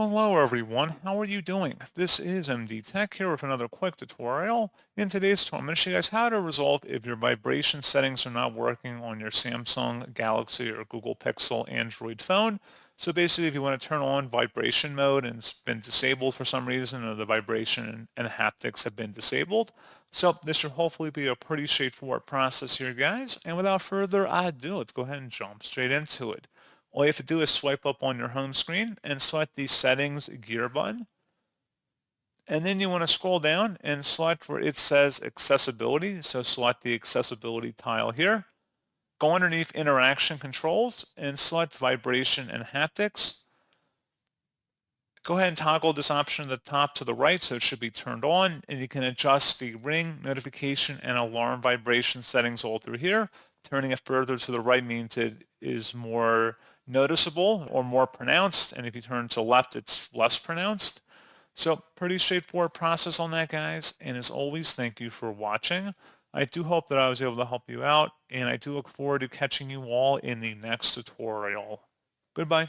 Hello everyone, how are you doing? This is MD Tech here with another quick tutorial. In today's tutorial, I'm going to show you guys how to resolve if your vibration settings are not working on your Samsung Galaxy or Google Pixel Android phone. So basically, if you want to turn on vibration mode and it's been disabled for some reason, or the vibration and haptics have been disabled. So this should hopefully be a pretty straightforward process here, guys. And without further ado, let's go ahead and jump straight into it. All you have to do is swipe up on your home screen and select the settings gear button. And then you want to scroll down and select where it says accessibility. So select the accessibility tile here. Go underneath interaction controls and select vibration and haptics. Go ahead and toggle this option at the top to the right so it should be turned on, and you can adjust the ring, notification, and alarm vibration settings all through here. Turning it further to the right means it is more noticeable or more pronounced, and if you turn to the left, it's less pronounced. So pretty straightforward process on that, guys, and as always, thank you for watching. I do hope that I was able to help you out, and I do look forward to catching you all in the next tutorial. Goodbye.